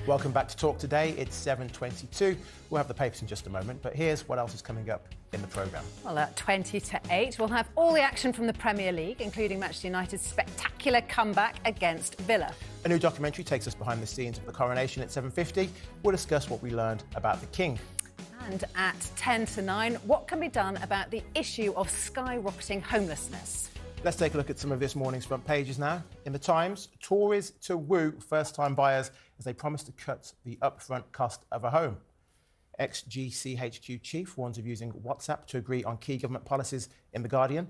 Welcome back to Talk Today. It's 7:22. We'll have the papers in just a moment, but here's what else is coming up in the programme. Well, at 20 to 8, we'll have all the action from the Premier League, including Manchester United's spectacular comeback against Villa. A new documentary takes us behind the scenes of the coronation at 7:50. We'll discuss what we learned about the King. And at 10 to 9, what can be done about the issue of skyrocketing homelessness? Let's take a look at some of this morning's front pages now. In the Times, Tories to woo first-time buyers as they promise to cut the upfront cost of a home. Ex-GCHQ chief warns of using WhatsApp to agree on key government policies in The Guardian.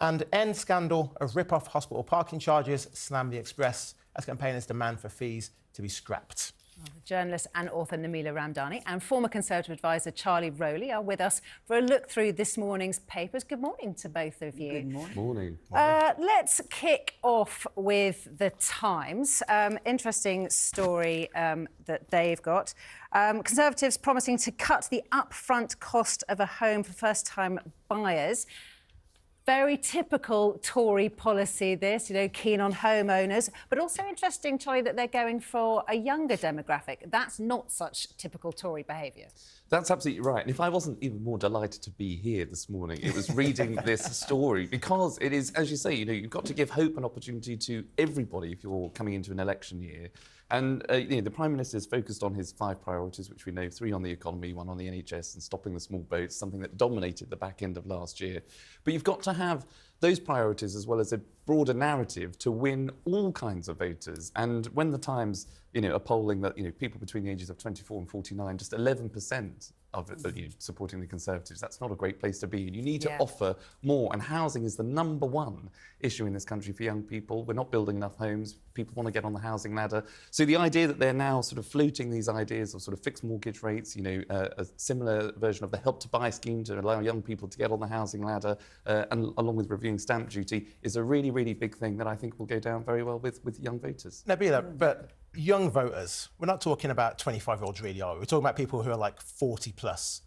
And end scandal of rip-off hospital parking charges slam the Express as campaigners demand for fees to be scrapped. The journalist and author Nabila Ramdani and former Conservative advisor Charlie Rowley are with us for a look through this morning's papers. Good morning to both of you. Good morning. Morning. Let's kick off with the Times. Interesting story that they've got. Conservatives promising to cut the upfront cost of a home for first-time buyers. Very typical Tory policy, this, keen on homeowners, but also interesting, Charlie, that they're going for a younger demographic. That's not such typical Tory behaviour. That's absolutely right. And if I wasn't even more delighted to be here this morning, it was reading this story, because it is, as you say, you've got to give hope and opportunity to everybody if you're coming into an election year. And the Prime Minister is focused on his 5 priorities, which we know, 3 on the economy, 1 on the NHS and stopping the small boats, something that dominated the back end of last year. But you've got to have those priorities as well as a broader narrative to win all kinds of voters. And when the Times, are polling that, people between the ages of 24 and 49, just 11% of supporting the Conservatives, that's not a great place to be. And you need to offer more. And housing is the #1 issue in this country for young people. We're not building enough homes. People want to get on the housing ladder. So the idea that they're now sort of floating these ideas of sort of fixed mortgage rates, a similar version of the Help to Buy scheme to allow young people to get on the housing ladder, and along with reviewing stamp duty, is a really, really big thing that I think will go down very well with young voters. Nabila, but young voters, we're not talking about 25-year-olds really, are we? We're talking about people who are like 40 plus.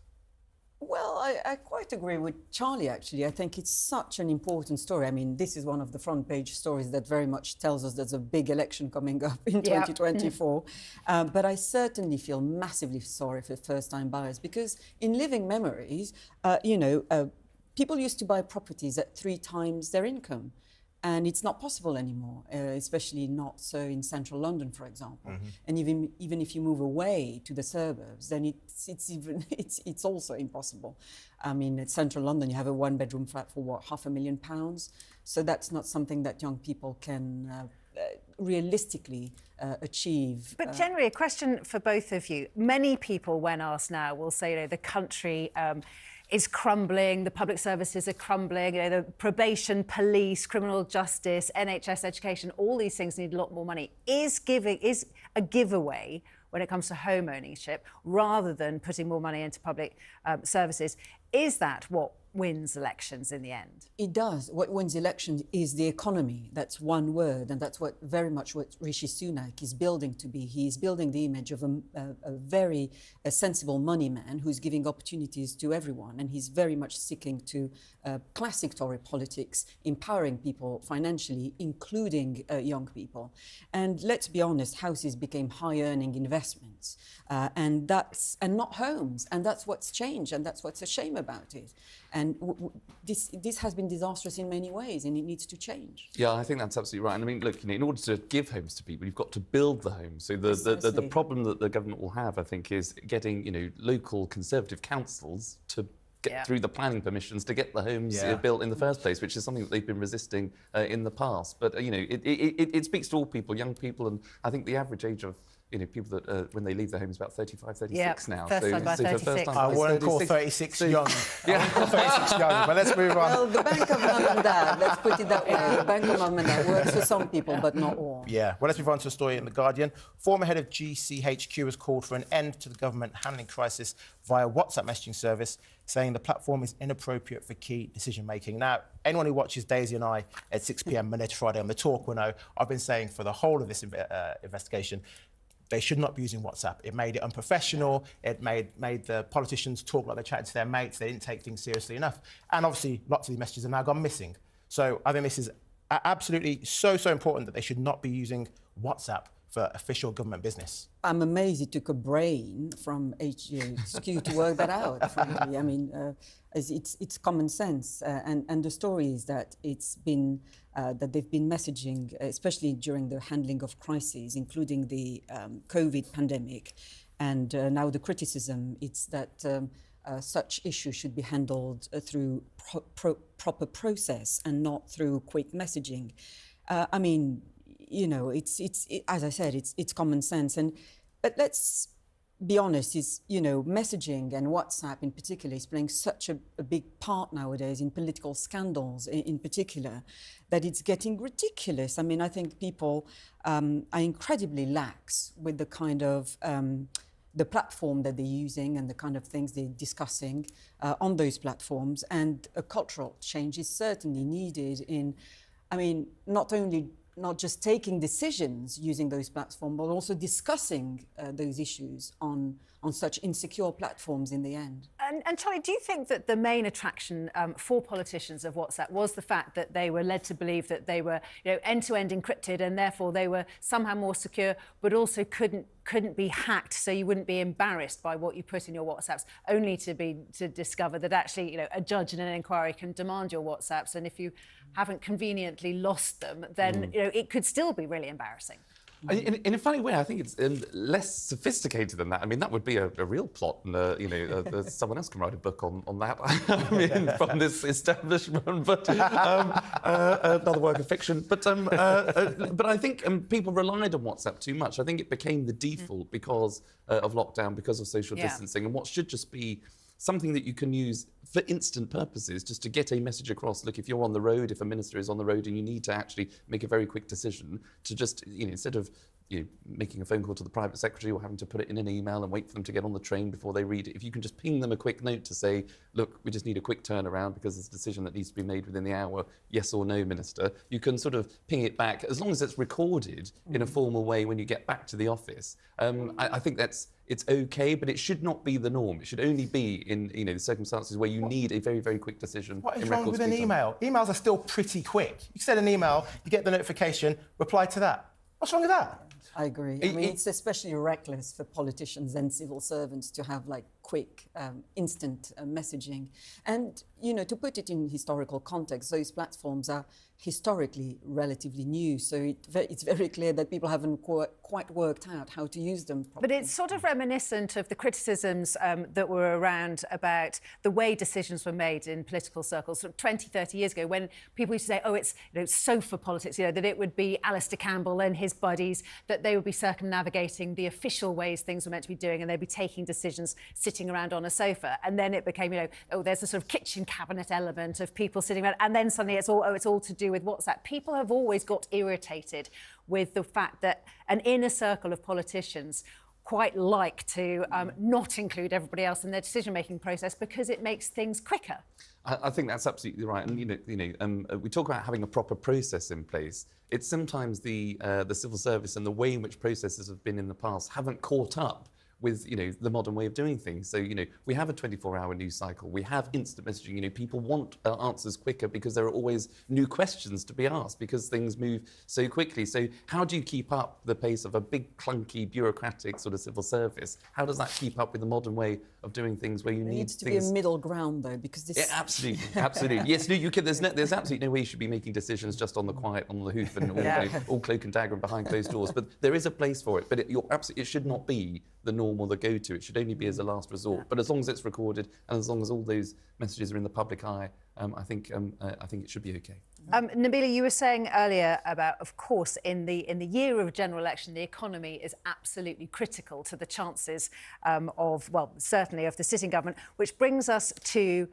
Well, I quite agree with Charlie, actually. I think it's such an important story. I mean, this is one of the front page stories that very much tells us there's a big election coming up in 2024. But I certainly feel massively sorry for first-time buyers, because in living memories, people used to buy properties at 3 times their income. And it's not possible anymore, especially not so in central London, for example. And even if you move away to the suburbs, then it's also impossible. I mean, in central London, you have a 1-bedroom flat for what, £500,000? So that's not something that young people can realistically achieve. But generally, a question for both of you. Many people, when asked now, will say, the country is crumbling, the public services are crumbling, the probation, police, criminal justice, NHS, education, all these things need a lot more money. Is a giveaway when it comes to home ownership, rather than putting more money into public services, is that what wins elections in the end? It does. What wins elections is the economy. That's one word, and that's what very much what Rishi Sunak is building to be. He is building the image of a very sensible money man who's giving opportunities to everyone, and he's very much sticking to classic Tory politics, empowering people financially, including young people. And let's be honest, houses became high-earning investments, and not homes, and that's what's changed, and that's what's a shame about it. And this has been disastrous in many ways, and it needs to change. Yeah, I think that's absolutely right. And I mean, look, in order to give homes to people, you've got to build the homes. So the problem that the government will have, I think, is getting, local Conservative councils to get through the planning permissions to get the homes built in the first place, which is something that they've been resisting in the past. But, it speaks to all people, young people, and I think the average age of people that when they leave their homes about 35, 36 now. First time by 36. I wouldn't call 36 young. I wouldn't call 36 young, but let's move on. Well, the bank of mum and dad, let's put it that way. The bank of mum and dad works for some people, but not all. Yeah, well, let's move on to a story in The Guardian. Former head of GCHQ has called for an end to the government handling crisis via WhatsApp messaging service, saying the platform is inappropriate for key decision-making. Now, anyone who watches Daisy and I at 6 p.m. Monday to Friday on The Talk will know I've been saying for the whole of this investigation, they should not be using WhatsApp. It made it unprofessional. It made the politicians talk like they're chatting to their mates. They didn't take things seriously enough. And obviously, lots of these messages have now gone missing. So I think this is absolutely so important that they should not be using WhatsApp for official government business? I'm amazed it took a brain from HQ to work that out, frankly. I mean, it's common sense. And the story is that it's been, that they've been messaging, especially during the handling of crises, including the COVID pandemic. And now the criticism, it's that such issues should be handled through proper process and not through quick messaging. I mean, you know, as I said, it's common sense. But let's be honest, you know, messaging and WhatsApp in particular is playing such a big part nowadays in political scandals in particular, that it's getting ridiculous. I mean, I think people are incredibly lax with the kind of the platform that they're using and the kind of things they're discussing on those platforms. And a cultural change is certainly needed in, I mean, not just taking decisions using those platforms, but also discussing those issues on such insecure platforms in the end. And Charlie, do you think that the main attraction for politicians of WhatsApp was the fact that they were led to believe that they were, you know, end-to-end encrypted, and therefore they were somehow more secure, but also couldn't be hacked, so you wouldn't be embarrassed by what you put in your WhatsApps, only to discover that actually, you know, a judge in an inquiry can demand your WhatsApps, and if you haven't conveniently lost them, then you know it could still be really embarrassing. In a funny way, I think it's less sophisticated than that. I mean, that would be a real plot, and you know, someone else can write a book on that. I mean, from this establishment, but another work of fiction. But I think people relied on WhatsApp too much. I think it became the default because of lockdown, because of social distancing, and what should just be something that you can use for instant purposes, just to get a message across. Look, if you're on the road, if a minister is on the road and you need to actually make a very quick decision, to just, you know, instead of making a phone call to the private secretary or having to put it in an email and wait for them to get on the train before they read it, if you can just ping them a quick note to say, look, we just need a quick turnaround because there's a decision that needs to be made within the hour, yes or no, minister, you can sort of ping it back, as long as it's recorded in a formal way when you get back to the office. I think it's okay, but it should not be the norm. It should only be in, you know, the circumstances where you need a very, very quick decision. What is wrong with an email? Emails are still pretty quick. You send an email, you get the notification, reply to that. What's wrong with that? I agree. I mean, it's especially reckless for politicians and civil servants to have like quick, instant messaging. And, you know, to put it in historical context, those platforms are historically relatively new. So it's very clear that people haven't quite worked out how to use them properly. But it's sort of reminiscent of the criticisms that were around about the way decisions were made in political circles sort of 20, 30 years ago, when people used to say, oh, it's, you know, sofa politics, you know, that it would be Alistair Campbell and his buddies, that they would be circumnavigating the official ways things were meant to be doing, and they'd be taking decisions sitting around on a sofa. And then it became, you know, oh, there's a sort of kitchen cabinet element of people sitting around, and then suddenly it's all to do with WhatsApp. People have always got irritated with the fact that an inner circle of politicians quite like to not include everybody else in their decision-making process because it makes things quicker. I think that's absolutely right. And we talk about having a proper process in place. It's sometimes the civil service and the way in which processes have been in the past haven't caught up with, you know, the modern way of doing things. So, you know, we have a 24-hour news cycle. We have instant messaging. You know, people want answers quicker because there are always new questions to be asked because things move so quickly. So how do you keep up the pace of a big, clunky, bureaucratic sort of civil service? How does that keep up with the modern way of doing things where you need things... There needs to be a middle ground, though, because this... Yeah, absolutely, absolutely. Yes, no, you can. There's absolutely no way you should be making decisions just on the quiet, on the hoof, and all, you know, all cloak and dagger and behind closed doors. But there is a place for it. But it should not be the norm or the go-to. It should only be as a last resort. But as long as it's recorded and as long as all those messages are in the public eye, I think it should be okay. Nabila, you were saying earlier about, of course, in the year of a general election, the economy is absolutely critical to the chances of, well, certainly of the sitting government, which brings us to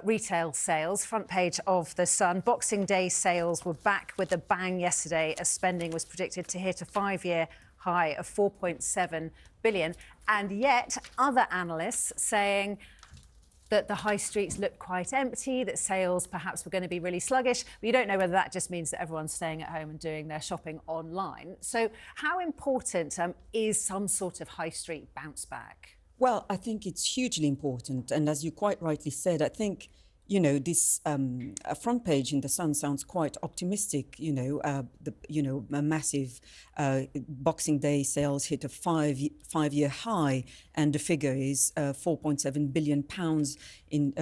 retail sales. Front page of The Sun. Boxing Day sales were back with a bang yesterday as spending was predicted to hit a 5-year high of 4.7 billion. And yet other analysts saying that the high streets look quite empty, that sales perhaps were going to be really sluggish. But you don't know whether that just means that everyone's staying at home and doing their shopping online. So how important is some sort of high street bounce back? Well, I think it's hugely important. And as you quite rightly said, I think, this a front page in the Sun sounds quite optimistic. A massive Boxing Day sales hit a five-year high, and the figure is 4.7 billion pounds in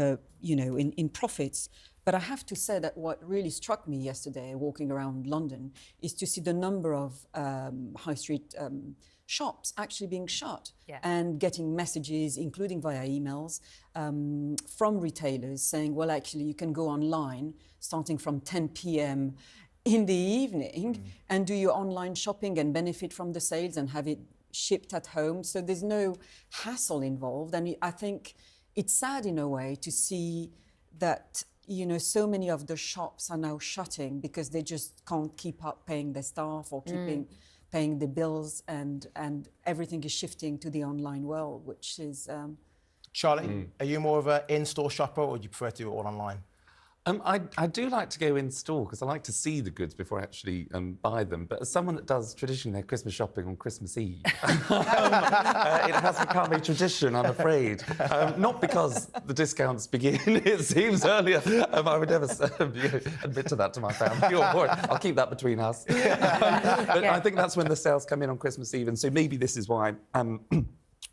profits. But I have to say that what really struck me yesterday, walking around London, is to see the number of high street shops actually being shut and getting messages, including via emails, from retailers saying, well, actually, you can go online starting from 10 p.m. in the evening and do your online shopping and benefit from the sales and have it shipped at home. So there's no hassle involved. And I think it's sad in a way to see that so many of the shops are now shutting because they just can't keep up paying their staff or paying the bills, and everything is shifting to the online world, which is... Charlie, are you more of an in-store shopper, or do you prefer to do it all online? I do like to go in store because I like to see the goods before I actually buy them. But as someone that does traditionally their Christmas shopping on Christmas Eve, it has become a tradition, I'm afraid. Not because the discounts begin, it seems earlier. I would never admit to that to my family. I'll keep that between us. But I think that's when the sales come in on Christmas Eve. And so maybe this is why...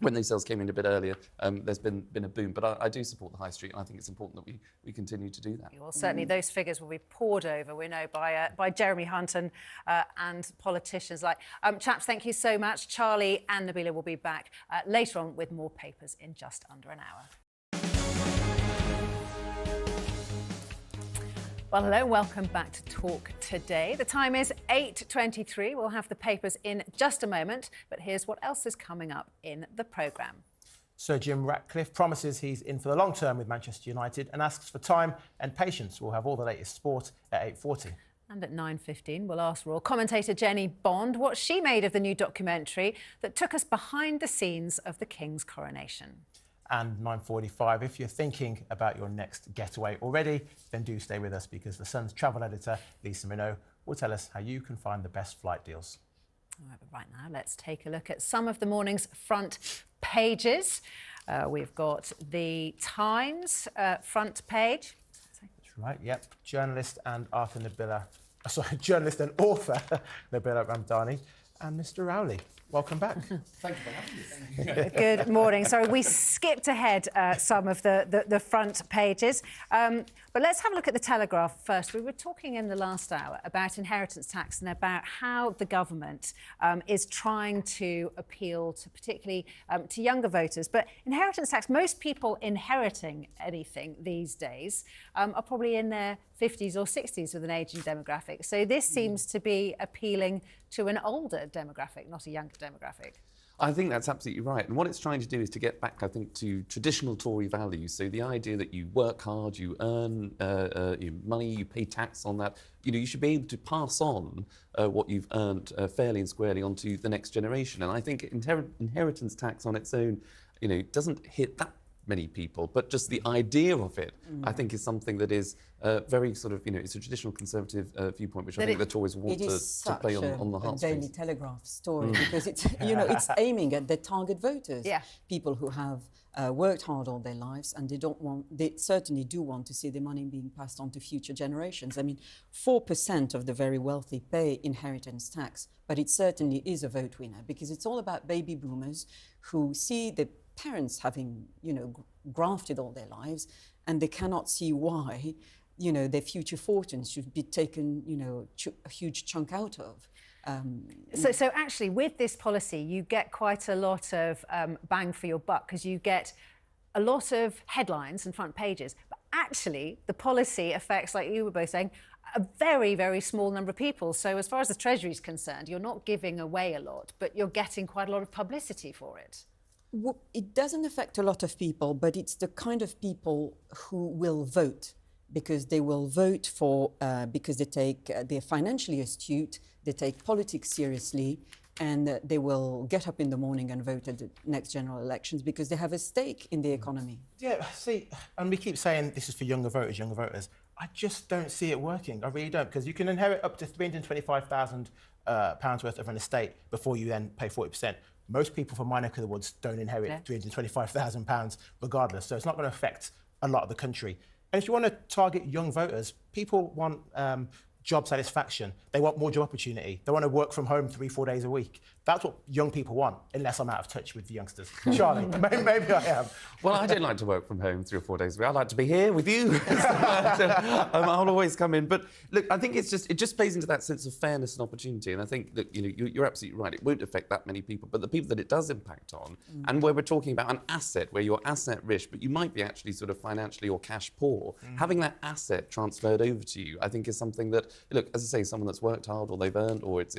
when these sales came in a bit earlier, there's been a boom. But I do support the high street, and I think it's important that we continue to do that. Well, certainly those figures will be poured over, we know, by Jeremy Hunt and politicians like... chaps, thank you so much. Charlie and Nabila will be back later on with more papers in just under an hour. Well, hello, welcome back to Talk Today. The time is 8:23. We'll have the papers in just a moment, but here's what else is coming up in the programme. Sir Jim Ratcliffe promises he's in for the long term with Manchester United and asks for time and patience. We'll have all the latest sport at 8:40. And at 9:15, we'll ask royal commentator Jenny Bond what she made of the new documentary that took us behind the scenes of the King's coronation. And 9:45, if you're thinking about your next getaway already, then do stay with us, because the Sun's travel editor, Lisa Minot, will tell us how you can find the best flight deals. All right, but right now, let's take a look at some of the morning's front pages. We've got the Times front page. That's right, yep. Journalist and author Nabila Ramdani and Mr. Rowley. Welcome back. Thank you for having me. Good morning. Sorry, we skipped ahead some of the front pages. But let's have a look at the Telegraph first. We were talking in the last hour about inheritance tax and about how the government is trying to appeal to particularly to younger voters. But inheritance tax, most people inheriting anything these days are probably in their 50s or 60s with an ageing demographic. So this seems to be appealing to an older demographic, not a younger demographic. I think that's absolutely right. And what it's trying to do is to get back, I think, to traditional Tory values. So the idea that you work hard, you earn your money, you pay tax on that. You should be able to pass on what you've earned fairly and squarely onto the next generation. And I think inheritance tax on its own, doesn't hit that many people, but just the idea of it, I think, is something that is very sort of, it's a traditional Conservative viewpoint, which I think the Tories want to play on the heartstrings. Daily Telegraph story, because it's, it's aiming at their target voters, people who have worked hard all their lives, and they certainly do want to see the money being passed on to future generations. I mean, 4% of the very wealthy pay inheritance tax, but it certainly is a vote winner, because it's all about baby boomers who see the parents having, grafted all their lives, and they cannot see why, their future fortunes should be taken, a huge chunk out of. So actually, with this policy, you get quite a lot of bang for your buck, because you get a lot of headlines and front pages. But actually, the policy affects, like you were both saying, a very, very small number of people. So as far as the Treasury is concerned, you're not giving away a lot, but you're getting quite a lot of publicity for it. It doesn't affect a lot of people, but it's the kind of people who will vote, because they will vote for, because they're financially astute, they take politics seriously, and they will get up in the morning and vote at the next general elections because they have a stake in the economy. Yeah, see, and we keep saying this is for younger voters. I just don't see it working. I really don't, because you can inherit up to £325,000 worth of an estate before you then pay 40%. Most people from my neck of the woods don't inherit £325,000 regardless, so it's not going to affect a lot of the country. And if you want to target young voters, people want job satisfaction. They want more job opportunity. They want to work from home 3-4 days a week. That's what young people want, unless I'm out of touch with the youngsters. Charlie, maybe I am. Well, I don't like to work from home 3 or 4 days a week. I like to be here with you. I'll always come in. But look, I think it just plays into that sense of fairness and opportunity. And I think that you're absolutely right. It won't affect that many people, but the people that it does impact on, and where we're talking about an asset, where you're asset rich, but you might be actually sort of financially or cash poor, having that asset transferred over to you, I think is something that, look, as I say, someone that's worked hard or they've earned or it's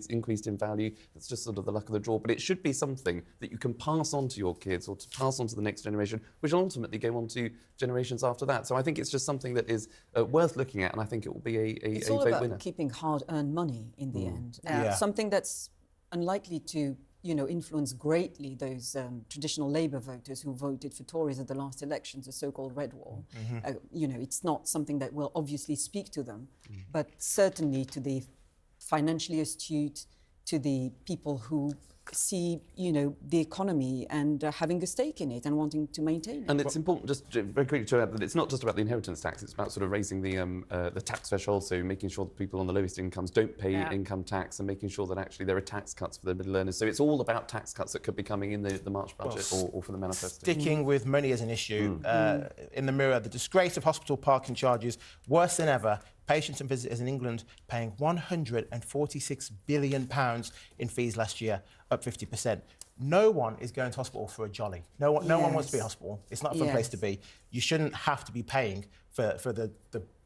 increased in value. It's just sort of the luck of the draw. But it should be something that you can pass on to your kids or to pass on to the next generation, which will ultimately go on to generations after that. So I think it's just something that is worth looking at, and I think it will be a it's all vote about winner. Keeping hard-earned money in the end. Yeah. Something that's unlikely to influence greatly those traditional Labour voters who voted for Tories at the last elections, the so-called Red Wall. It's not something that will obviously speak to them, but certainly to the financially astute, to the people who see, the economy and having a stake in it and wanting to maintain it. And it's important, just very quickly to add, that it's not just about the inheritance tax, it's about sort of raising the tax threshold, so making sure that people on the lowest incomes don't pay income tax and making sure that actually there are tax cuts for the middle earners. So it's all about tax cuts that could be coming in the March budget or for the manifesto. Sticking with money as an issue, in the Mirror, the disgrace of hospital parking charges, worse than ever. Patients and visitors in England paying £146 billion in fees last year, up 50%. No one is going to hospital for a jolly. No one wants to be in hospital. It's not a fun place to be. You shouldn't have to be paying for the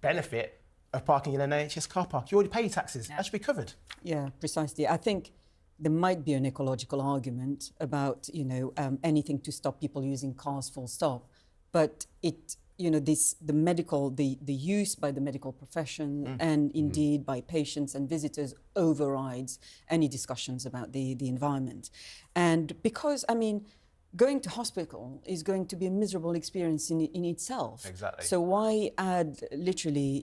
benefit of parking in an NHS car park. You already pay your taxes. That should be covered. Yeah, precisely. I think there might be an ecological argument about, anything to stop people using cars full stop, but the use by the medical profession and indeed by patients and visitors overrides any discussions about the environment. And because, going to hospital is going to be a miserable experience in itself. Exactly. So why add literally,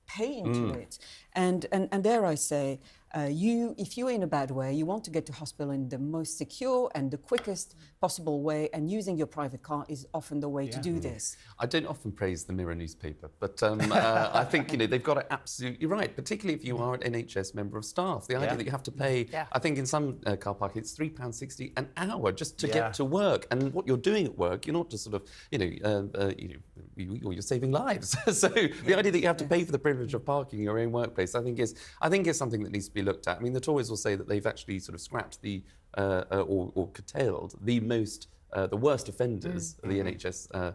pain to it? And dare I say, if you're in a bad way, you want to get to hospital in the most secure and the quickest possible way, and using your private car is often the way to do this. I don't often praise the Mirror newspaper, but I think they've got it absolutely right, particularly if you are an NHS member of staff. The idea that you have to pay, I think in some car park it's £3.60 an hour just to get to work, and what you're doing at work, you're not just sort of, you're saving lives. So the idea that you have to pay for the privilege of parking in your own workplace, I think is something that needs to be looked at. I mean, the Tories will say that they've actually sort of scrapped or curtailed the worst offenders of the NHS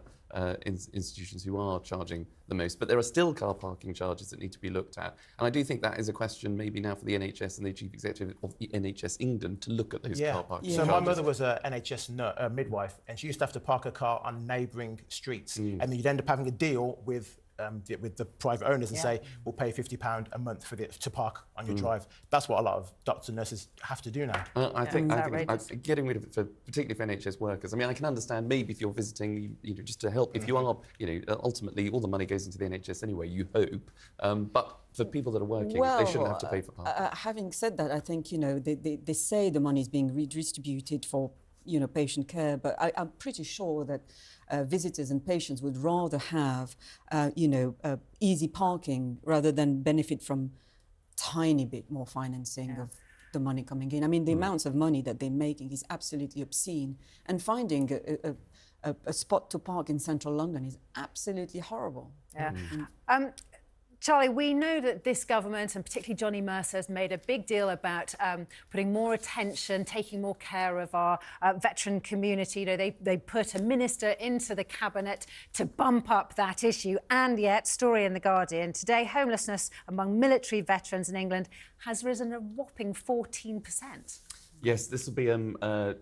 institutions who are charging the most. But there are still car parking charges that need to be looked at. And I do think that is a question maybe now for the NHS and the Chief Executive of the NHS England to look at those car parking charges. So my mother was an NHS midwife, and she used to have to park her car on neighbouring streets. And then you'd end up having a deal with the private owners and say, we'll pay £50 a month to park on your drive. That's what a lot of doctors and nurses have to do now. I think getting rid of it, particularly for NHS workers. I mean, I can understand maybe if you're visiting, just to help. If you are, ultimately all the money goes into the NHS anyway, you hope. But for people that are working, they shouldn't have to pay for parking. Having said that, I think, they say the money is being redistributed for patient care, but I'm pretty sure that visitors and patients would rather have, easy parking rather than benefit from tiny bit more financing of the money coming in. I mean, the amounts of money that they're making is absolutely obscene, and finding a spot to park in central London is absolutely horrible. Yeah. Charlie, we know that this government, and particularly Johnny Mercer, has made a big deal about putting more attention, taking more care of our veteran community. They put a minister into the cabinet to bump up that issue. And yet, story in The Guardian today, homelessness among military veterans in England has risen a whopping 14%. Yes, this will be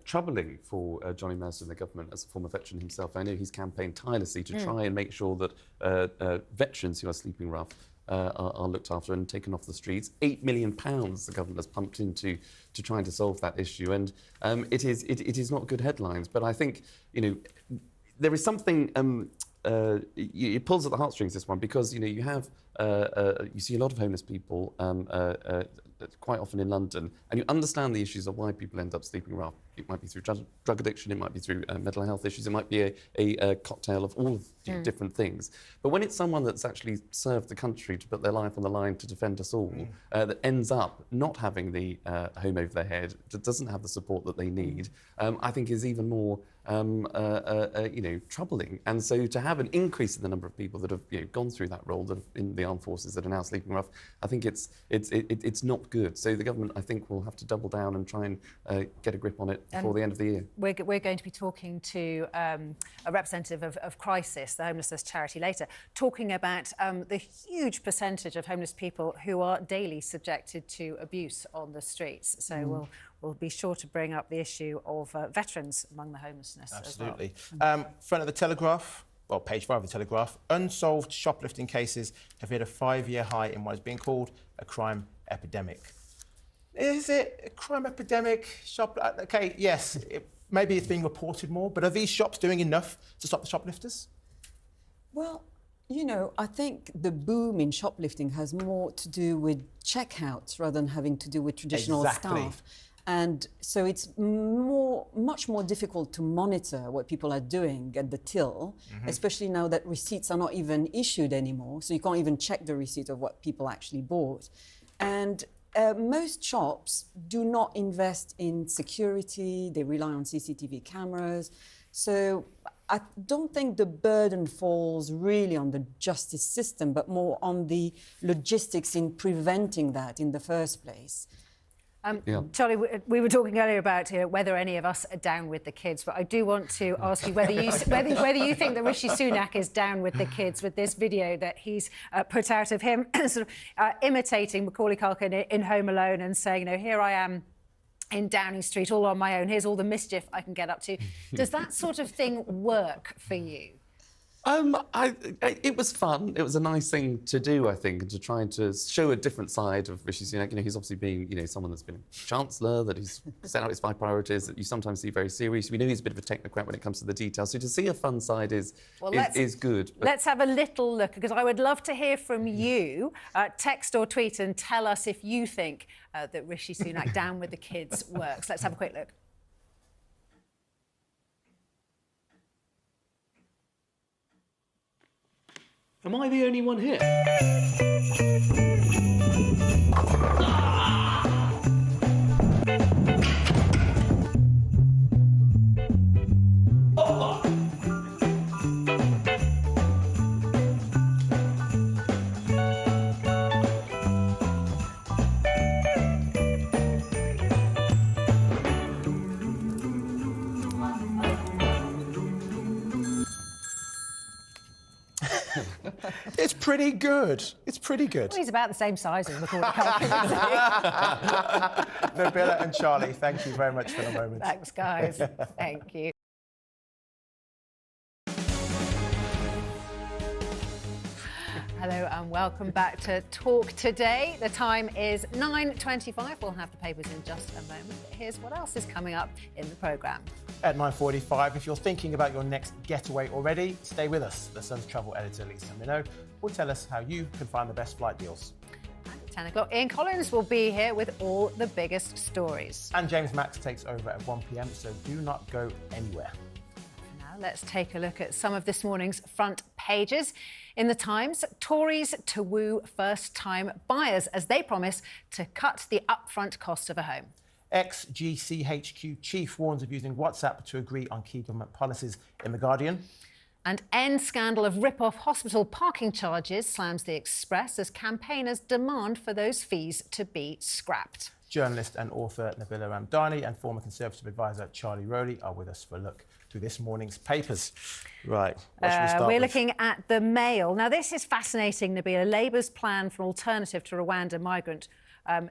troubling for Johnny Mercer and the government as a former veteran himself. I know he's campaigned tirelessly to try and make sure that veterans who are sleeping rough are looked after and taken off the streets. £8 million the government has pumped into trying to solve that issue, and it is not good headlines. But I think there is something. It pulls at the heartstrings, this one, because you have you see a lot of homeless people quite often in London, and you understand the issues of why people end up sleeping rough. it might be through drug addiction, it might be through mental health issues, it might be a cocktail of all of different things. But when it's someone that's actually served the country to put their life on the line to defend us all, that ends up not having the home over their head, that doesn't have the support that they need, I think is even more troubling. And so to have an increase in the number of people that have gone through that role in the armed forces that are now sleeping rough, I think it's not good. So the government, I think, will have to double down and try and get a grip on it before the end of the year. We're going to be talking to a representative of Crisis, the homelessness charity, later, talking about the huge percentage of homeless people who are daily subjected to abuse on the streets. So we'll be sure to bring up the issue of veterans among the homelessness. Absolutely. As well. Front of the Telegraph, well, page 5 of the Telegraph, unsolved shoplifting cases have hit a 5-year high in what is being called a crime epidemic. Is it a crime epidemic? Okay, yes, maybe it's being reported more, but are these shops doing enough to stop the shoplifters? Well, I think the boom in shoplifting has more to do with checkouts rather than having to do with traditional staff. And so it's much more difficult to monitor what people are doing at the till, especially now that receipts are not even issued anymore. So you can't even check the receipt of what people actually bought. And most shops do not invest in security. They rely on CCTV cameras. So I don't think the burden falls really on the justice system, but more on the logistics in preventing that in the first place. Charlie, we were talking earlier about whether any of us are down with the kids, but I do want to ask you whether you think that Rishi Sunak is down with the kids with this video that he's put out of him sort of imitating Macaulay Culkin in Home Alone and saying, here I am in Downing Street all on my own, here's all the mischief I can get up to. Does that sort of thing work for you? It was fun. It was a nice thing to do, I think, and to try to show a different side of Rishi Sunak. He's obviously being, someone that's been a chancellor, that he's set out his 5 priorities, that you sometimes see very serious. We know he's a bit of a technocrat when it comes to the details. So to see a fun side is good. Let's have a little look, because I would love to hear from you. Text or tweet and tell us if you think that Rishi Sunak down with the kids works. Let's have a quick look. Am I the only one here? It's pretty good. It's pretty good. Well, he's about the same size as Macaulay Culkin. Nabila and Charlie, thank you very much for the moment. Thanks, guys. Thank you. Hello and welcome back to Talk Today. The time is 9:25. We'll have the papers in just a moment. But here's what else is coming up in the programme. At 9:45, if you're thinking about your next getaway already, stay with us. The Sun's travel editor, Lisa Minnow, will tell us how you can find the best flight deals. And at 10 o'clock, Ian Collins will be here with all the biggest stories. And James Max takes over at 1 p.m, so do not go anywhere. Now let's take a look at some of this morning's front pages. In the Times, Tories to woo first-time buyers as they promise to cut the upfront cost of a home. Ex-GCHQ chief warns of using WhatsApp to agree on key government policies in The Guardian. And end scandal of rip-off hospital parking charges slams the Express as campaigners demand for those fees to be scrapped. Journalist and author Nabila Ramdani and former Conservative advisor Charlie Rowley are with us for a look through this morning's papers. Right, what should we start We're with? looking at the Mail. Now, this is fascinating, Nabila. Labour's plan for an alternative to Rwanda migrant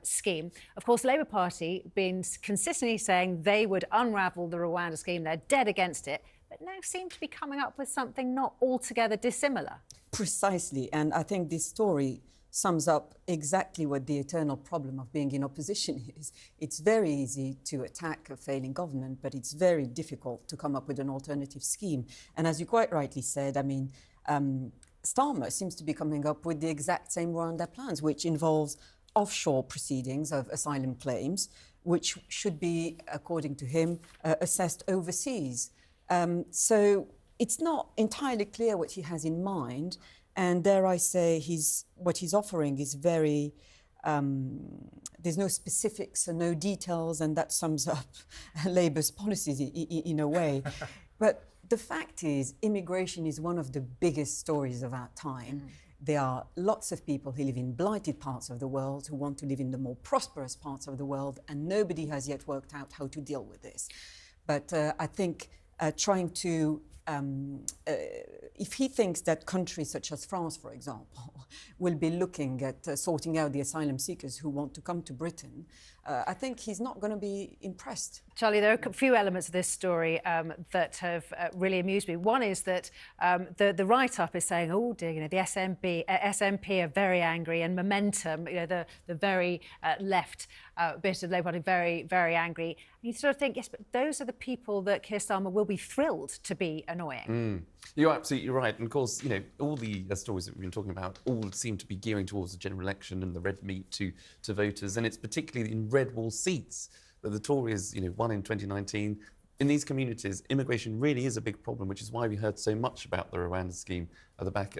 scheme. Of course, the Labour Party been consistently saying they would unravel the Rwanda scheme. They're dead against it, but now seem to be coming up with something not altogether dissimilar. Precisely, and I think this story sums up exactly what the eternal problem of being in opposition is. It's very easy to attack a failing government, but it's very difficult to come up with an alternative scheme. And as you quite rightly said, I mean, Starmer seems to be coming up with the exact same Rwanda plans, which involves offshore proceedings of asylum claims, which should be, according to him, assessed overseas. So it's not entirely clear what he has in mind, and dare I say, what he's offering is very... there's no specifics and no details, and that sums up Labour's policies in a way. But the fact is, immigration is one of the biggest stories of our time. There are lots of people who live in blighted parts of the world who want to live in the more prosperous parts of the world, and nobody has yet worked out how to deal with this. But I think trying to... if he thinks that countries such as France, for example, will be looking at sorting out the asylum seekers who want to come to Britain, I think he's not going to be impressed. Charlie, there are a few elements of this story that have really amused me. One is that the write-up is saying, oh dear, you know, the SNP are very angry, and Momentum, you know, the very left bit of Labour Party, very, very angry. And you sort of think, yes, but those are the people that Keir Starmer will be thrilled to be annoying. You're absolutely right. And of course, you know, all the stories that we've been talking about all seem to be gearing towards the general election and the red meat to voters. And it's particularly in red wall seats that the Tories, you know, won in 2019. In these communities, immigration really is a big problem, which is why we heard so much about the Rwanda scheme at the back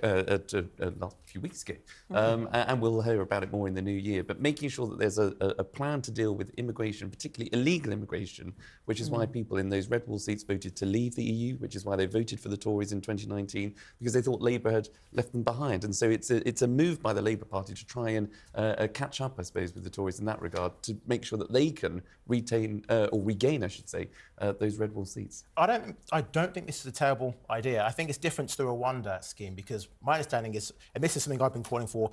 last few weeks ago. And we'll hear about it more in the new year. But making sure that there's a plan to deal with immigration, particularly illegal immigration, which is why people in those red wall seats voted to leave the EU, which is why they voted for the Tories in 2019, because they thought Labour had left them behind. And so it's a move by the Labour Party to try and catch up, I suppose, with the Tories in that regard, to make sure that they can retain, or regain, I should say, those red wall seats. I don't think this is a terrible idea. I think it's different to the Rwanda scheme, because my understanding is, and this is something I've been calling for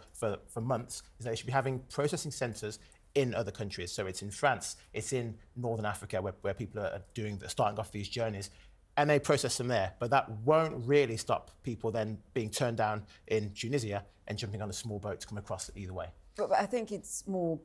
months, is that they should be having processing centres in other countries. So it's in France, it's in Northern Africa, where people are starting off these journeys, and they process them there. But that won't really stop people then being turned down in Tunisia and jumping on a small boat to come across either way. But I think it's more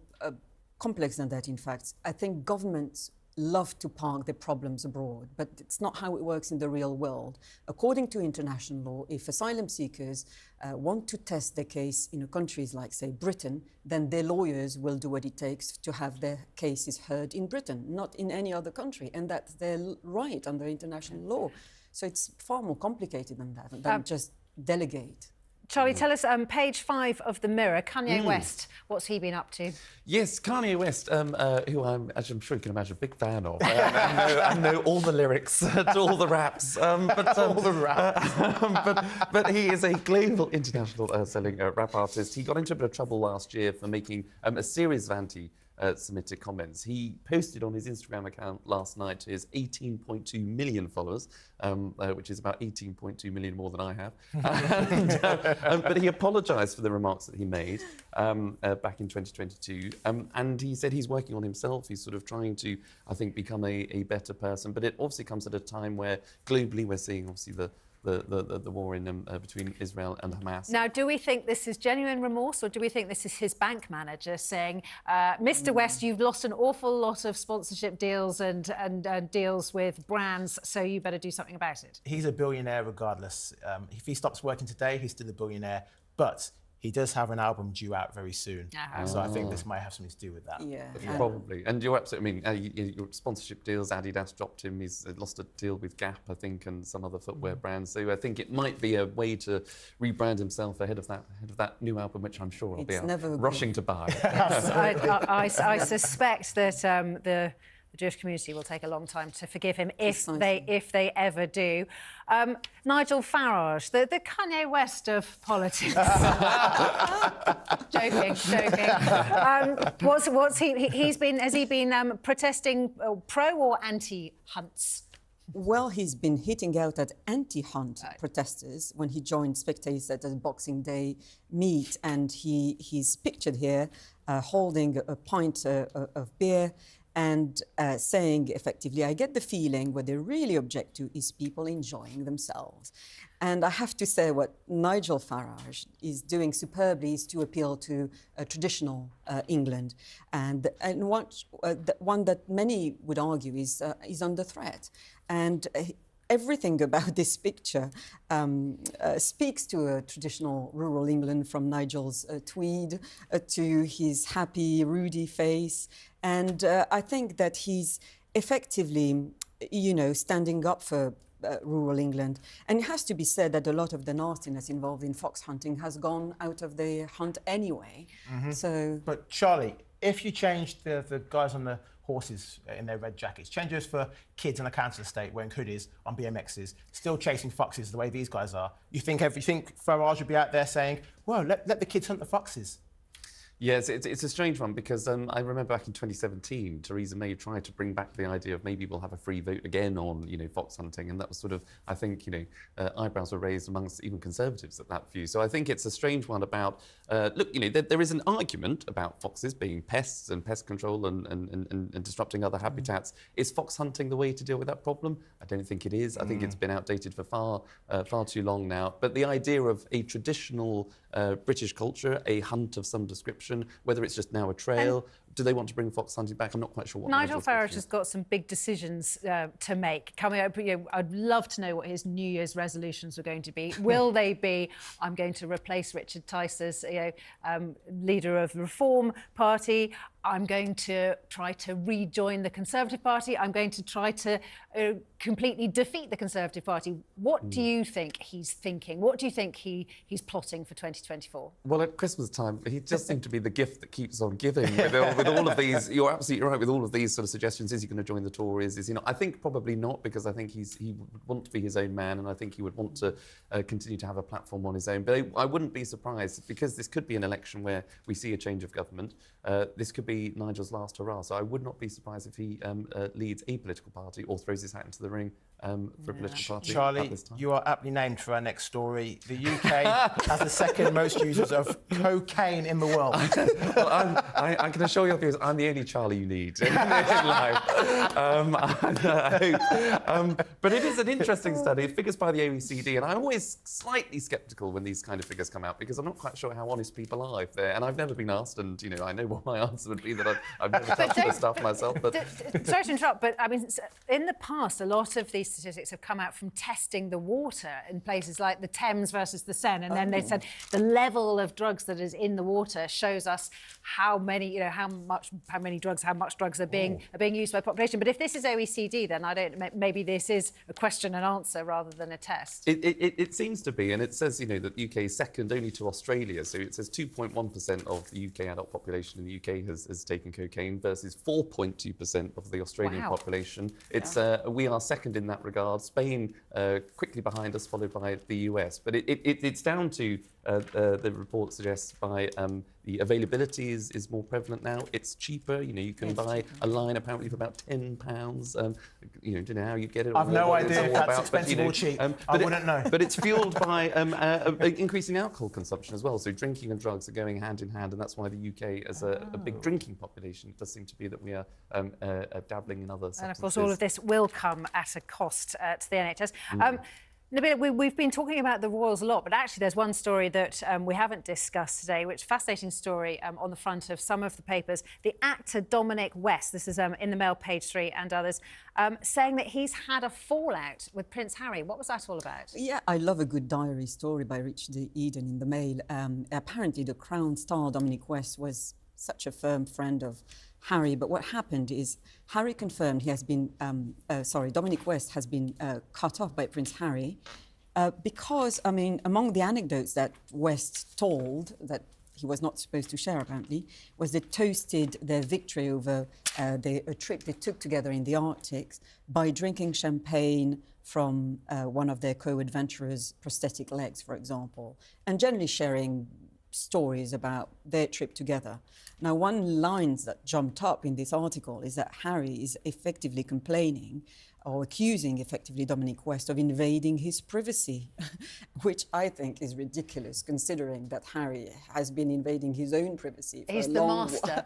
complex than that, in fact. I think governments love to park their problems abroad, but it's not how it works in the real world. According to international law, if asylum seekers want to test their case in countries like, say, Britain, then their lawyers will do what it takes to have their cases heard in Britain, not in any other country, and that's their right under international law. So it's far more complicated than that, than just delegate. Charlie, tell us, page 5 of The Mirror, Kanye West, what's he been up to? Yes, Kanye West, who I'm sure you can imagine, a big fan of. I know all the lyrics to all the raps. All the raps. But he is a global, international selling rap artist. He got into a bit of trouble last year for making a series of anti-Semitic comments. He posted on his Instagram account last night to his 18.2 million followers, which is about 18.2 million more than I have. But he apologised for the remarks that he made back in 2022. And he said he's working on himself. He's sort of trying to, I think, become a better person. But it obviously comes at a time where globally we're seeing, obviously, the war in between Israel and Hamas. Now, do we think this is genuine remorse, or do we think this is his bank manager saying, Mr. West, you've lost an awful lot of sponsorship deals and deals with brands, so you better do something about it? He's a billionaire regardless. If he stops working today, he's still a billionaire. But he does have an album due out very soon. So I think this might have something to do with that. Yeah. Probably. And you're absolutely, I mean, your sponsorship deals, Adidas dropped him. He's lost a deal with Gap, I think, and some other footwear brands. So I think it might be a way to rebrand himself ahead of that new album, which I'm sure I'll be rushing to buy. I suspect that the Jewish community will take a long time to forgive him if they ever do. Nigel Farage, the Kanye West of politics. joking. Has he been protesting pro or anti-Hunts? Well, he's been hitting out at anti-Hunt protesters when he joined spectators at a Boxing Day meet, and he's pictured here holding a pint of beer and saying, effectively, I get the feeling what they really object to is people enjoying themselves. And I have to say what Nigel Farage is doing superbly is to appeal to traditional England, and one that many would argue is under threat. And everything about this picture speaks to a traditional rural England, from Nigel's tweed to his happy, ruddy face. And I think that he's effectively, standing up for rural England. And it has to be said that a lot of the nastiness involved in fox hunting has gone out of the hunt anyway. So, But Charlie, if you changed the guys on the horses in their red jackets, change those for kids on a council estate wearing hoodies on BMXs, still chasing foxes the way these guys are, you think Farage would be out there saying, well, let the kids hunt the foxes? Yes, it's a strange one because I remember back in 2017, Theresa May tried to bring back the idea of maybe we'll have a free vote again on, fox hunting, and that was sort of, I think, eyebrows were raised amongst even Conservatives at that view. So I think it's a strange one about, look, there is an argument about foxes being pests and pest control and disrupting other habitats. Is fox hunting the way to deal with that problem? I don't think it is. I think it's been outdated for far too long now. But the idea of a traditional British culture, a hunt of some description, whether it's just now a trail, do they want to bring fox hunting back? I'm not quite sure what Nigel Farage has got some big decisions to make coming up. I'd love to know what his New Year's resolutions are going to be. Will they be, I'm going to replace Richard Tice as leader of the Reform Party, I'm going to try to rejoin the Conservative Party, I'm going to try to completely defeat the Conservative Party. What do you think he's thinking? What do you think he's plotting for 2024? Well, at Christmas time, he just seemed to be the gift that keeps on giving. With all of these, you're absolutely right, with all of these sort of suggestions, is he going to join the Tories? Is he not? I think probably not, because I think he would want to be his own man, and I think he would want to continue to have a platform on his own. But I wouldn't be surprised, because this could be an election where we see a change of government. This could be Nigel's last hurrah. So I would not be surprised if he leads a political party or throws his hat into the ring for a political party. Charlie, at this time. you are aptly named for our next story. The UK has the second most users of cocaine in the world. Well, I can assure your viewers, I'm the only Charlie you need in life. But it is an interesting study. Figures by the OECD, and I'm always slightly sceptical when these kind of figures come out, because I'm not quite sure how honest people are if they're, and I've never been asked, and I know what my answer would be, that I've never touched this stuff myself. But sorry to interrupt, but I mean, in the past, a lot of these statistics have come out from testing the water in places like the Thames versus the Seine, and then they said the level of drugs that is in the water shows us how many drugs are being used by population. But if this is OECD, then maybe this is a question and answer rather than a test. It seems to be, and it says that the UK is second only to Australia. So it says 2.1% of the UK adult population in the UK has taken cocaine versus 4.2% of the Australian population. It's we are second in that regard. Spain quickly behind us, followed by the US. But it's down to, the report suggests, by the availability is more prevalent now. It's cheaper. You can buy a line apparently for about £10. Don't know how you get it. I've no idea if that's expensive or cheap. I wouldn't know. But it's fueled by increasing alcohol consumption as well. So drinking and drugs are going hand in hand, and that's why the UK, as a big drinking population, it does seem to be that we are dabbling in other substances. And of course, all of this will come at a cost to the NHS. Nabila, we've been talking about the royals a lot, but actually there's one story that we haven't discussed today, which is a fascinating story on the front of some of the papers. The actor Dominic West, this is in the Mail, Page 3 and others, saying that he's had a fallout with Prince Harry. What was that all about? Yeah, I love a good diary story by Richard Eden in the Mail. Apparently the Crown star Dominic West was such a firm friend of Harry, but what happened is Harry confirmed he has been, Dominic West has been cut off by Prince Harry because, among the anecdotes that West told that he was not supposed to share, apparently, was they toasted their victory over a trip they took together in the Arctic by drinking champagne from one of their co-adventurers' prosthetic legs, for example, and generally sharing stories about their trip together. Now, one line that jumped up in this article is that Harry is effectively complaining or accusing effectively Dominic West of invading his privacy, which I think is ridiculous, considering that Harry has been invading his own privacy for He's a the long master.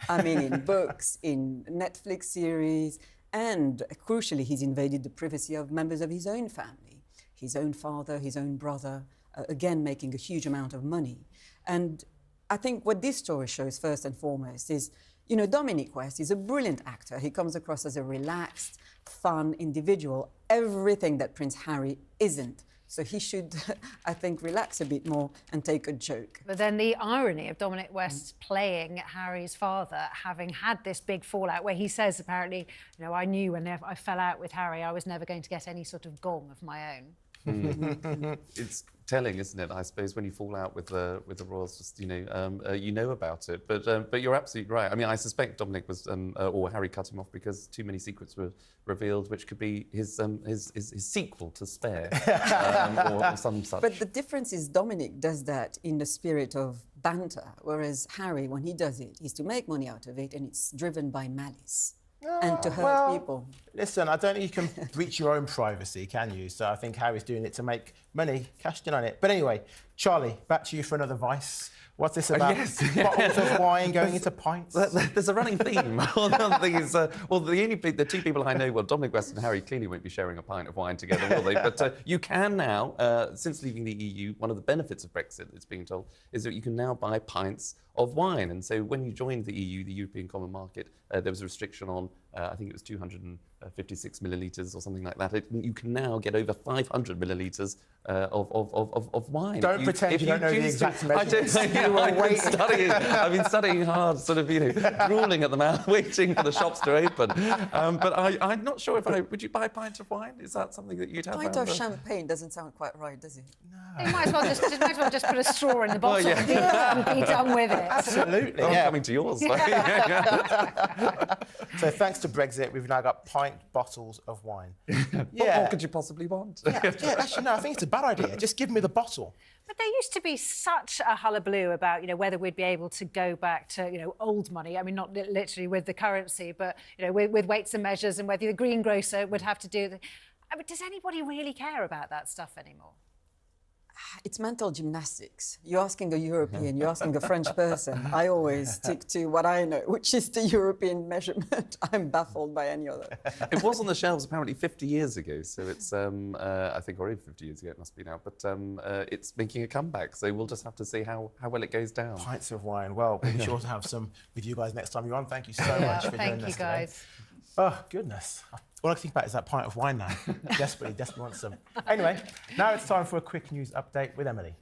while. In books, in Netflix series, and crucially, he's invaded the privacy of members of his own family, his own father, his own brother, again, making a huge amount of money. And I think what this story shows, first and foremost, is, You know, Dominic West is a brilliant actor. He comes across as a relaxed, fun individual, everything that Prince Harry isn't. So he should, I think, relax a bit more and take a joke. But then the irony of Dominic West playing Harry's father, having had this big fallout where he says, apparently, you know, I knew when I fell out with Harry, I was never going to get any sort of gong of my own. It's telling, isn't it? I suppose when you fall out with the royals, just you know about it. But you're absolutely right. I mean, I suspect Dominic was or Harry cut him off because too many secrets were revealed, which could be his sequel to Spare or some such. But the difference is Dominic does that in the spirit of banter, whereas Harry, when he does it, is to make money out of it, and it's driven by malice. And to hurt people. Listen, I don't think you can breach your own privacy, can you? So I think Harry's doing it to make money, cashed in on it. But anyway, Charlie, back to you for another Vice. What's this about? Bottles of wine going into pints? There's a running theme. The thing is, the two people I know, well, Dominic West and Harry clearly won't be sharing a pint of wine together, will they? But you can now, since leaving the EU, one of the benefits of Brexit, it's being told, is that you can now buy pints of wine. And so when you joined the EU, the European Common Market, there was a restriction on, I think it was 256 millilitres or something like that. You can now get over 500 millilitres of wine. Don't pretend you don't know the exact measurements. I've been studying hard, sort of, drooling at the mouth, waiting for the shops to open. But I'm not sure if would you buy a pint of wine? Is that something that you'd have? A pint of champagne doesn't sound quite right, does it? No. You might as well just put a straw in the bottle and be done with it. Absolutely. I'm coming to yours. So thanks to Brexit, we've now got pint bottles of wine. What more could you possibly want? Actually, no, I think it's a bad idea. Just give me the bottle. But there used to be such a hullabaloo about, whether we'd be able to go back to, old money. I mean, not literally with the currency, but, with weights and measures, and whether the greengrocer would have to do... I mean, does anybody really care about that stuff anymore? It's mental gymnastics. You're asking a European, you're asking a French person. I always stick to what I know, which is the European measurement. I'm baffled by any other. It was on the shelves apparently 50 years ago, so it's, I think, or even 50 years ago it must be now, but it's making a comeback, so we'll just have to see how well it goes down. Pints of wine. Well, we'll be sure to have some with you guys next time you're on. Thank you so much for doing this. Thank you, guys. Oh, goodness. All I can think about is that pint of wine now. Desperately want some. Anyway, now it's time for a quick news update with Emily.